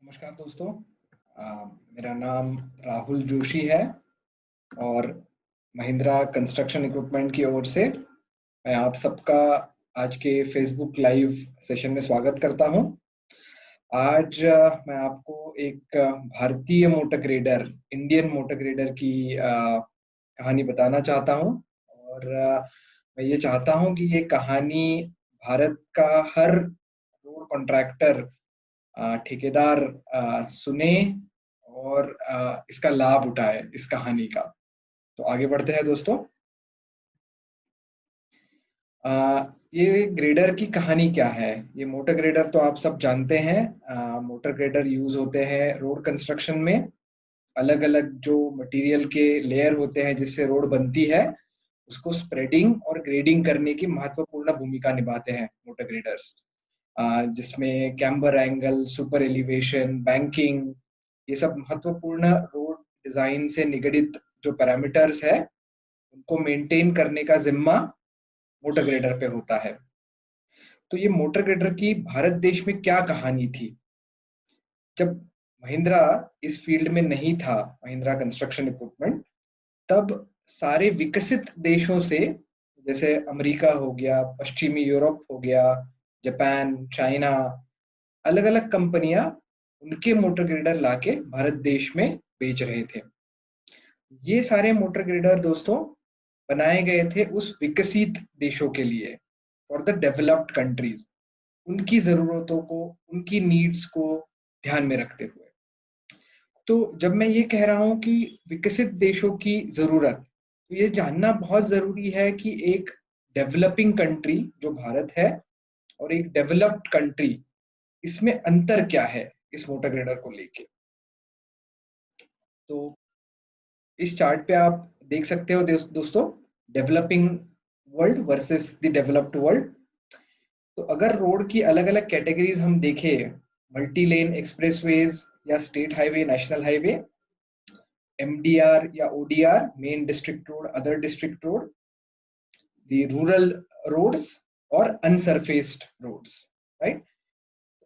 नमस्कार दोस्तों। मेरा नाम राहुल जोशी है और महिंद्रा कंस्ट्रक्शन इक्विपमेंट की ओर से मैं आप सबका आज के फेसबुक लाइव सेशन में स्वागत करता हूं। आज मैं आपको एक भारतीय motor grader, Indian motor grader की कहानी बताना चाहता हूं और मैं ये चाहता हूं कि ये कहानी भारत का हर रोड कॉन्ट्रैक्टर, ठेकेदार सुने और इसका लाभ उठाए इस कहानी का। तो आगे बढ़ते हैं दोस्तों। ये ग्रेडर की कहानी क्या है? ये मोटर ग्रेडर तो आप सब जानते हैं। मोटर ग्रेडर यूज होते हैं रोड कंस्ट्रक्शन में। अलग अलग जो मटेरियल के लेयर होते हैं जिससे रोड बनती है, उसको स्प्रेडिंग और ग्रेडिंग करने की महत्वपूर्ण भूमिका निभाते हैं मोटर ग्रेडर्स। जिसमें camber angle, super elevation, banking, ये सब महत्वपूर्ण रोड डिजाइन से निगडित जो पैरामीटर्स है उनको मेंटेन करने का जिम्मा मोटर ग्रेडर पे होता है। तो ये मोटर ग्रेडर की भारत देश में क्या कहानी थी? जब महिंद्रा इस फील्ड में नहीं था, महिंद्रा कंस्ट्रक्शन इक्विपमेंट, तब सारे विकसित देशों से, जैसे अमेरिका हो गया, पश्चिमी यूरोप हो गया, जापान, चाइना, अलग अलग कंपनियां उनके मोटर ग्रेडर लाके भारत देश में बेच रहे थे। ये सारे मोटर ग्रेडर दोस्तों बनाए गए थे उस विकसित देशों के लिए, फॉर द डेवलप्ड कंट्रीज, उनकी जरूरतों को, उनकी नीड्स को ध्यान में रखते हुए। तो जब मैं ये कह रहा हूं कि विकसित देशों की जरूरत, तो ये जानना बहुत जरूरी है कि एक डेवलपिंग कंट्री जो भारत है और एक डेवलप्ड कंट्री, इसमें अंतर क्या है इस मोटर ग्रेडर को लेके। तो इस चार्ट पे आप देख सकते हो दोस्तों, developing world versus the developed world. तो अगर रोड की अलग अलग कैटेगरीज हम देखें, मल्टी लेन एक्सप्रेसवेज या state highway, national highway, MDR या ODR, main district road, other district road, the rural roads और अनसरफेस्ड रोड्स, राइट।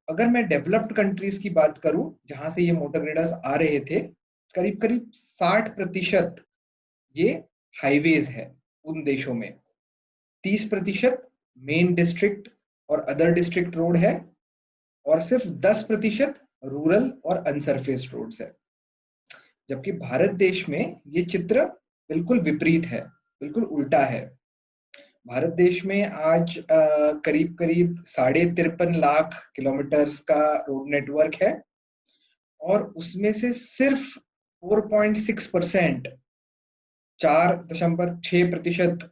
अगर मैं डेवलप्ड कंट्रीज की बात करूं जहां से ये मोटर ग्रेडर्स आ रहे थे, करीब करीब 60% ये हाईवेज है उन देशों में, 30% मेन डिस्ट्रिक्ट और अदर डिस्ट्रिक्ट रोड है और सिर्फ 10% रूरल और अनसरफेस्ड रोड्स है। जबकि भारत देश में ये चित्र बिल्कुल विपरीत है, बिल्कुल उल्टा है। भारत देश में आज करीब करीब 53.5 लाख किलोमीटर्स का रोड नेटवर्क है और उसमें से सिर्फ 4.6%, 4.6%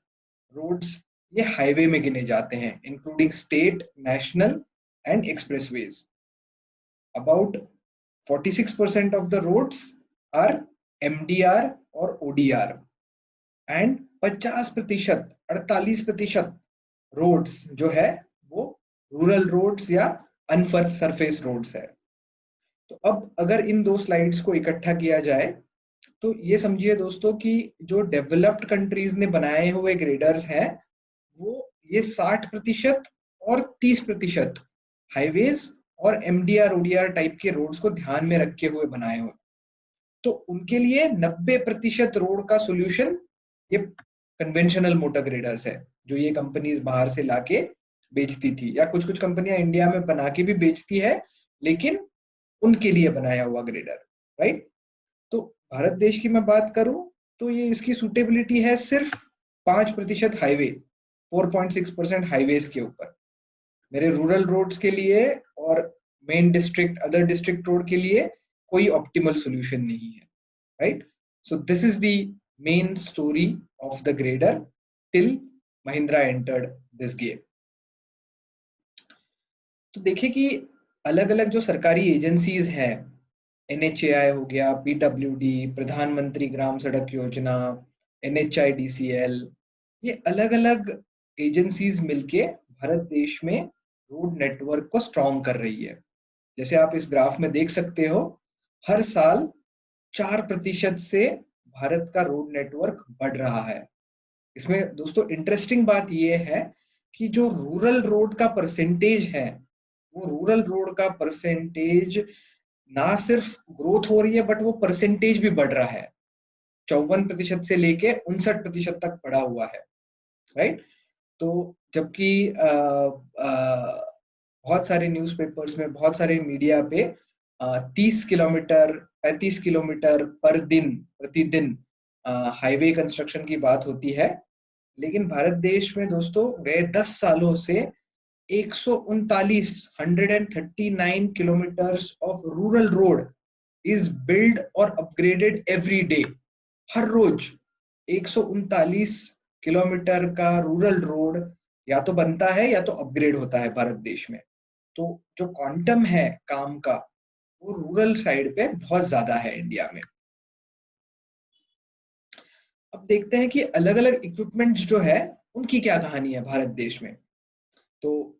रोड्स ये हाईवे में गिने जाते हैं, including state, national and expressways. About 46% of the roads are MDR और ODR एंड 50%, 48% रोड्स जो है वो रूरल रोड्स या अनसरफेस रोड्स है। तो अब अगर इन दो स्लाइड्स को इकट्ठा किया जाए तो ये समझिए दोस्तों कि जो डेवलप्ड कंट्रीज ने बनाए हुए ग्रेडर्स हैं वो ये 60% और 30% हाईवेज और एमडीआर ओडीआर टाइप के रोड्स को ध्यान में रखे हुए बनाए हुए। तो उनके लिए 90% रोड का सोल्यूशन ये कन्वेंशनल मोटर ग्रेडर्स है, जो ये कंपनीज बाहर से लाके बेचती थी, या कुछ कुछ कंपनियां इंडिया में बना के भी बेचती है, लेकिन उनके लिए बनाया हुआ ग्रेडर, राइट। तो भारत देश की मैं बात करूं तो ये इसकी सुटेबिलिटी है सिर्फ 5% हाईवे, 4.6% हाईवेज के ऊपर। मेरे रूरल रोड्स के लिए और main district, other district road के लिए कोई ऑप्टिमल सॉल्यूशन नहीं है, right. So this is the main story of the grader till Mahindra entered this game. तो देखिए कि अलग अलग जो सरकारी एजेंसीज हैं, NHAI हो गया, PWD, प्रधानमंत्री ग्राम सड़क योजना, NHIDCL, ये अलग अलग एजेंसीज मिलके भारत देश में रोड नेटवर्क को स्ट्रॉन्ग कर रही है। जैसे आप इस ग्राफ में देख सकते हो, हर साल 4% से भारत का रोड नेटवर्क बढ़ रहा है। इसमें दोस्तों इंटरेस्टिंग बात यह है कि जो रूरल रोड का परसेंटेज है, वो रूरल रोड का परसेंटेज ना सिर्फ ग्रोथ हो रही है बट वो परसेंटेज भी बढ़ रहा है, 54% से लेके 59% तक बढ़ा हुआ है, राइट। तो जबकि बहुत सारे न्यूज़पेपर्स में, बहुत सारे मीडिया पे 30 किलोमीटर 35 किलोमीटर पर दिन प्रतिदिन हाईवे कंस्ट्रक्शन की बात होती है, लेकिन भारत देश में दोस्तों गए 10 सालों से 139 139 kilometres of rural road is build और अपग्रेडेड एवरी डे। हर रोज 139 किलोमीटर का रूरल रोड या तो बनता है या तो अपग्रेड होता है भारत देश में। तो जो क्वांटम है काम का, वो रूरल साइड पे बहुत ज्यादा है इंडिया में। अब देखते हैं कि अलग अलग इक्विपमेंट्स जो है उनकी क्या कहानी है भारत देश में। तो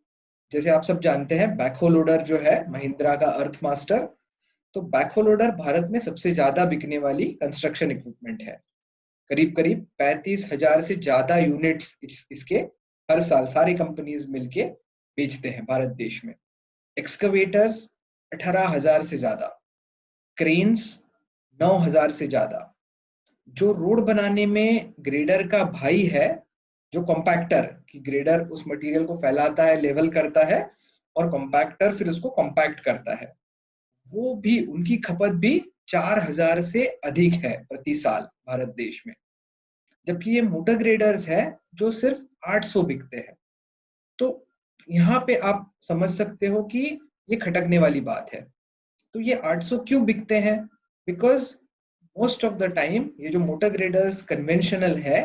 जैसे आप सब जानते हैं, बैकहो लोडर जो है महिंद्रा का अर्थ मास्टर, तो बैकहो लोडर भारत में सबसे ज्यादा बिकने वाली कंस्ट्रक्शन इक्विपमेंट है। करीब करीब 35,000 से ज्यादा यूनिट्स इसके हर साल सारी कंपनीज मिलके बेचते हैं भारत देश में। एक्सकवेटर्स 18,000 से ज्यादा, क्रेन्स 9,000 से ज्यादा। जो रोड बनाने में ग्रेडर का भाई है, जो कॉम्पैक्टर, कि ग्रेडर उस मटेरियल को फैलाता है, लेवल करता है, और कॉम्पैक्टर फिर उसको कॉम्पैक्ट करता है, वो भी उनकी खपत भी 4,000 से अधिक है प्रति साल भारत देश में। जबकि ये मोटर ग्रेडर्स है जो सिर्फ 800 बिकते हैं। तो यहाँ पे आप समझ सकते हो कि ये खटकने वाली बात है। तो ये 800 क्यों बिकते हैं? Because most of the time ये जो मोटर ग्रेडर्स कन्वेंशनल है,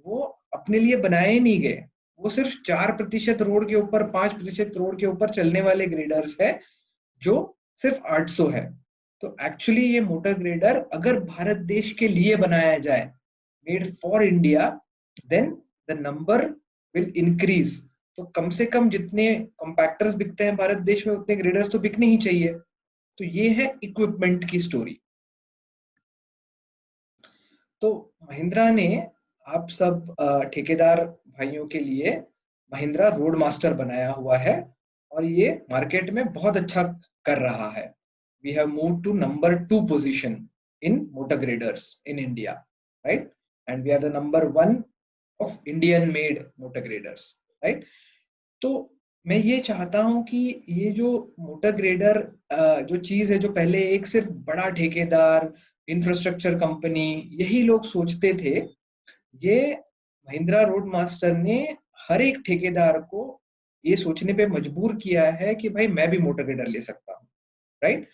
वो अपने लिए बनाए नहीं गए। वो सिर्फ 4% रोड के ऊपर, 5% रोड के ऊपर चलने वाले ग्रेडर्स है जो सिर्फ 800 है। तो एक्चुअली ये मोटर ग्रेडर अगर भारत देश के लिए बनाया जाए, made for India, then the number will increase. तो कम से कम जितने कॉम्पैक्टर्स बिकते हैं भारत देश में, उतने ग्रेडर्स तो बिकने ही चाहिए। तो ये है इक्विपमेंट की स्टोरी। तो महिंद्रा ने आप सब ठेकेदार भाइयों के लिए महिंद्रा रोड मास्टर बनाया हुआ है, और ये मार्केट में बहुत अच्छा कर रहा है। We have move to number 2 position in motor graders in India, right, and we are the number 1 of Indian made motor graders, right. तो मैं ये चाहता हूं कि ये जो मोटर ग्रेडर जो चीज है, जो पहले एक सिर्फ बड़ा ठेकेदार, इंफ्रास्ट्रक्चर कंपनी, यही लोग सोचते थे, ये महिंद्रा रोड मास्टर ने हर एक ठेकेदार को ये सोचने पे मजबूर किया है कि भाई मैं भी मोटर ग्रेडर ले सकता हूँ, राइट।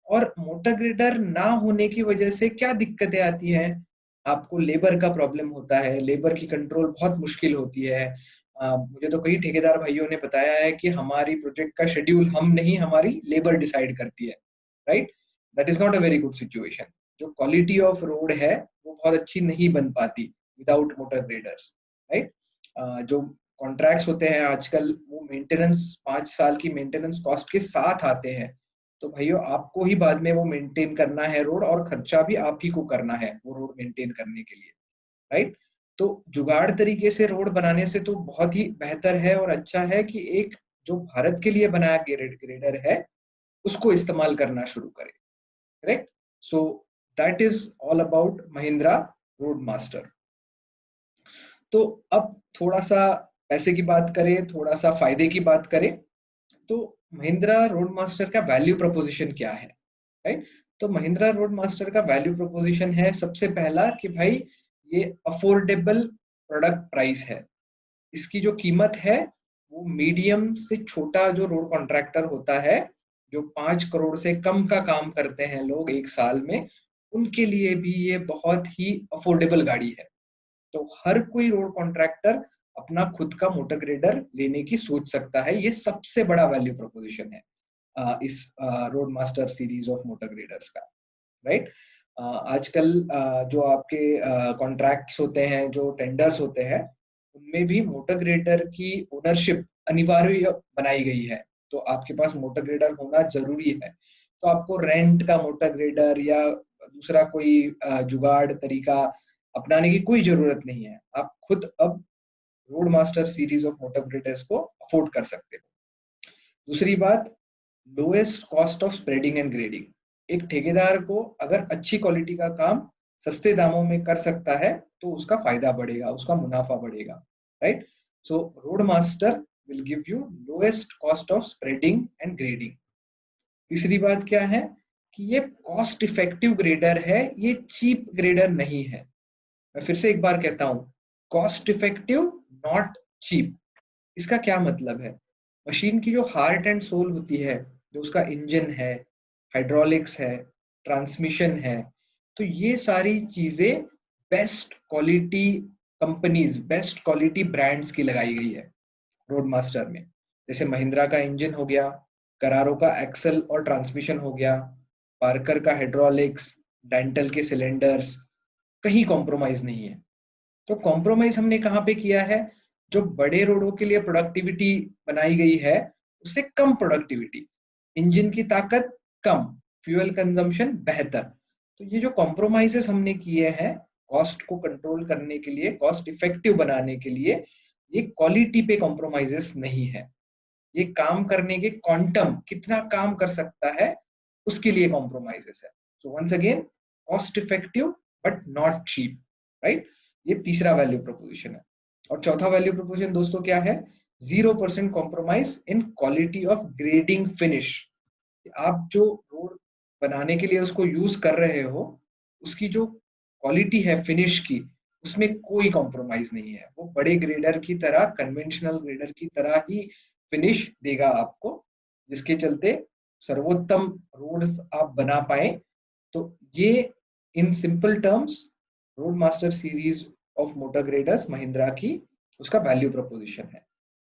और मोटर ग्रेडर ना होने की वजह से क्या दिक्कतें आती हैं? आपको लेबर का प्रॉब्लम होता है, लेबर की कंट्रोल बहुत मुश्किल होती है। मुझे तो कई ठेकेदार भाइयों ने बताया है कि हमारी प्रोजेक्ट का शेड्यूल हम नहीं, हमारी लेबर डिसाइड करती है, right. That is not a very good situation. जो क्वालिटी ऑफ रोड है वो बहुत अच्छी नहीं बन पाती विदाउट मोटर ग्रेडर्स, राइट। जो कॉन्ट्रैक्ट्स होते हैं आजकल, वो मेंटेनेंस 5 साल की मेंटेनेंस कॉस्ट के साथ आते हैं। तो भाइयों आपको ही बाद में वो मेंटेन करना है रोड, और खर्चा भी आप ही को करना है वो रोड मेंटेन करने के लिए, राइट। तो जुगाड़ तरीके से रोड बनाने से तो बहुत ही बेहतर है और अच्छा है कि एक जो भारत के लिए बनाया ग्रेडर है उसको इस्तेमाल करना शुरू करें, correct. So that is all about Mahindra road master. तो अब थोड़ा सा पैसे की बात करें, थोड़ा सा फायदे की बात करें। तो महिंद्रा रोड मास्टर का वैल्यू प्रोपोजिशन क्या है, राइट। तो महिंद्रा रोड मास्टर का वैल्यू प्रोपोजिशन है, सबसे पहला कि भाई ये अफोर्डेबल प्रोडक्ट प्राइस है। इसकी जो कीमत है वो मीडियम से छोटा जो रोड कॉन्ट्रैक्टर होता है, जो 5 करोड़ से कम का काम करते हैं लोग एक साल में, उनके लिए भी ये बहुत ही अफोर्डेबल गाड़ी है। तो हर कोई रोड कॉन्ट्रैक्टर अपना खुद का मोटर ग्रेडर लेने की सोच सकता है। ये सबसे बड़ा वैल्यू प्रोपोजिशन है इस road master series of motor graders का, राइट। आजकल जो आपके कॉन्ट्रैक्ट्स होते हैं, जो टेंडर्स होते हैं, उनमें भी मोटर ग्रेडर की ओनरशिप अनिवार्य बनाई गई है। तो आपके पास मोटर ग्रेडर होना जरूरी है। तो आपको रेंट का मोटर ग्रेडर या दूसरा कोई जुगाड़ तरीका अपनाने की कोई जरूरत नहीं है। आप खुद अब road master series of motor graders को अफोर्ड कर सकते हो। दूसरी बात, lowest cost of spreading and grading. एक ठेकेदार को अगर अच्छी क्वालिटी का काम सस्ते दामों में कर सकता है तो उसका फायदा बढ़ेगा, उसका मुनाफा बढ़ेगा, right? So road master will give you lowest cost of spreading and grading. तीसरी बात क्या है कि ये कॉस्ट इफेक्टिव ग्रेडर है, ये चीप ग्रेडर नहीं है। मैं फिर से एक बार कहता हूं, कॉस्ट इफेक्टिव नॉट चीप। इसका क्या मतलब है? मशीन की जो हार्ट एंड सोल होती है, जो उसका इंजन है, हाइड्रोलिक्स है, ट्रांसमिशन है, तो ये सारी चीजें best quality companies, best quality brands की लगाई गई है रोड मास्टर में। जैसे महिंद्रा का इंजन हो गया, करारो का एक्सल और ट्रांसमिशन हो गया, पार्कर का हाइड्रोलिक्स, डेंटल के सिलेंडर्स, कहीं कॉम्प्रोमाइज नहीं है। तो कॉम्प्रोमाइज हमने कहाँ पे किया है? जो बड़े रोडों के लिए प्रोडक्टिविटी बनाई गई है उससे कम प्रोडक्टिविटी, इंजन की ताकत कम, फ्यूल कंजम्पशन बेहतर। तो ये जो कॉम्प्रोमाइजेस हमने किए हैं कॉस्ट को कंट्रोल करने के लिए, कॉस्ट इफेक्टिव बनाने के लिए, ये क्वालिटी पे कॉम्प्रोमाइजेस नहीं है। ये काम करने के क्वांटम, कितना काम कर सकता है, उसके लिए कॉम्प्रोमाइजेस है। So once again, cost effective but not cheap, right? ये तीसरा वैल्यू प्रोपोजिशन है। और चौथा वैल्यू प्रोपोजिशन दोस्तों क्या है? 0% compromise in quality of grading finish. आप जो रोड बनाने के लिए उसको यूज कर रहे हो, उसकी जो क्वालिटी है फिनिश की, उसमें कोई कॉम्प्रोमाइज नहीं है। वो बड़े ग्रेडर की तरह, कन्वेंशनल ग्रेडर की तरह ही फिनिश देगा आपको, जिसके चलते सर्वोत्तम रोड्स आप बना पाए। तो ये in simple terms road master series of motor graders Mahindra की उसका वैल्यू प्रपोजिशन है।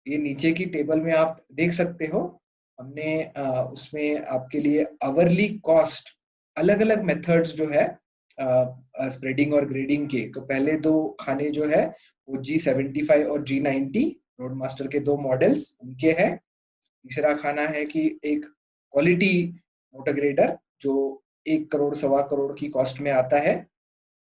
ये नीचे की टेबल में आप देख सकते हो। हमने उसमें आपके लिए आवरली कॉस्ट, अलग अलग मेथड्स जो है स्प्रेडिंग और ग्रेडिंग के, तो पहले दो खाने जो है वो G75 और G90 रोड मास्टर के दो मॉडल्स उनके हैं। तीसरा खाना है कि एक क्वालिटी मोटर ग्रेडर जो 1 करोड़ 1.25 करोड़ की कॉस्ट में आता है।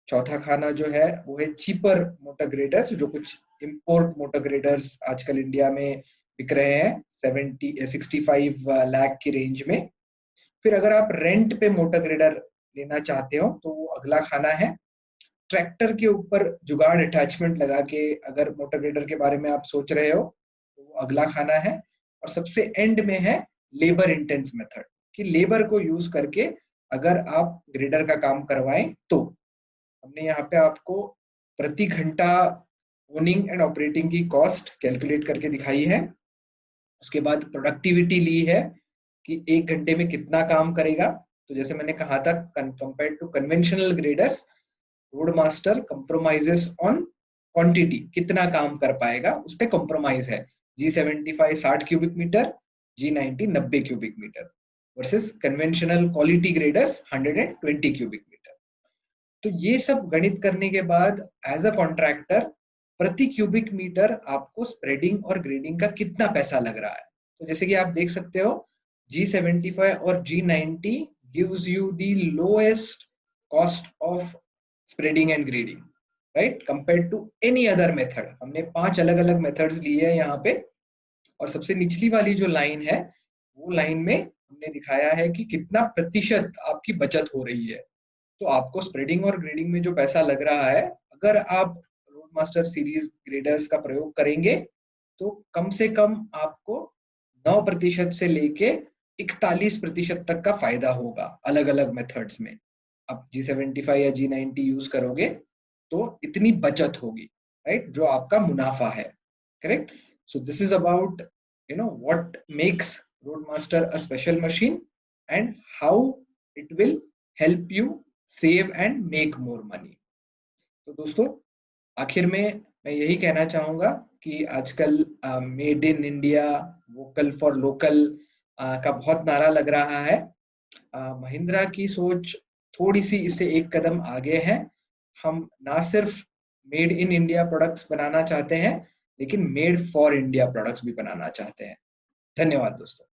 चौथा खाना जो है वो है चीपर मोटर ग्रेडर्स, जो कुछ इंपोर्ट मोटर ग्रेडर्स आजकल इंडिया में बिक रहे हैं 65 लाख की रेंज में। फिर अगर आप रेंट पे मोटर ग्रेडर लेना चाहते हो तो वो अगला खाना है। ट्रैक्टर के ऊपर जुगाड़ अटैचमेंट लगा के अगर मोटर ग्रेडर के बारे में आप सोच रहे हो तो वो अगला खाना है। और सबसे एंड में है लेबर इंटेंस मेथड, कि लेबर को यूज करके अगर आप ग्रेडर का काम करवाएं तो। हमने यहाँ पे आपको प्रति घंटा ओनिंग एंड ऑपरेटिंग की कॉस्ट कैलकुलेट करके दिखाई है। उसके बाद प्रोडक्टिविटी ली है कि 1 घंटे में कितना काम करेगा। तो जैसे मैंने कहा था, compare to conventional graders, road master compromises on quantity, कितना काम कर पाएगा उस पर कंप्रोमाइज है। G75 60 cubic metre, G90 90 cubic metre, versus conventional quality graders 120 cubic metre. तो ये सब गणित करने के बाद एज अ कॉन्ट्रैक्टर प्रति क्यूबिक मीटर आपको स्प्रेडिंग और ग्रेडिंग का कितना पैसा लग रहा है। तो जैसे कि आप देख सकते हो, G75 और G90 gives you the lowest cost of spreading and grading, right, compared to any other method। हमने 5 अलग अलग मेथड्स लिए हैं यहाँ पे, और सबसे निचली वाली जो लाइन है वो लाइन में हमने दिखाया है कि कितना प्रतिशत आपकी बचत हो रही है। तो आपको स्प्रेडिंग और ग्रेडिंग में जो पैसा लग रहा है, अगर आप रोड मास्टर सीरीज ग्रेडर्स का प्रयोग करेंगे तो कम से कम आपको 9% से लेके 41% तक का फायदा होगा अलग अलग मेथड्स में। आप G75 या G90 यूज करोगे तो इतनी बचत होगी, राइट, जो आपका मुनाफा है। Correct? So this is about what makes Roadmaster a special machine and how it will help you save and make more money. तो दोस्तों, आखिर में मैं यही कहना चाहूंगा कि आजकल made in India, vocal for local का बहुत नारा लग रहा है। महिंद्रा की सोच थोड़ी सी इससे एक कदम आगे है। हम ना सिर्फ मेड इन इंडिया प्रोडक्ट्स बनाना चाहते हैं, लेकिन मेड फॉर इंडिया प्रोडक्ट्स भी बनाना चाहते हैं। धन्यवाद दोस्तों।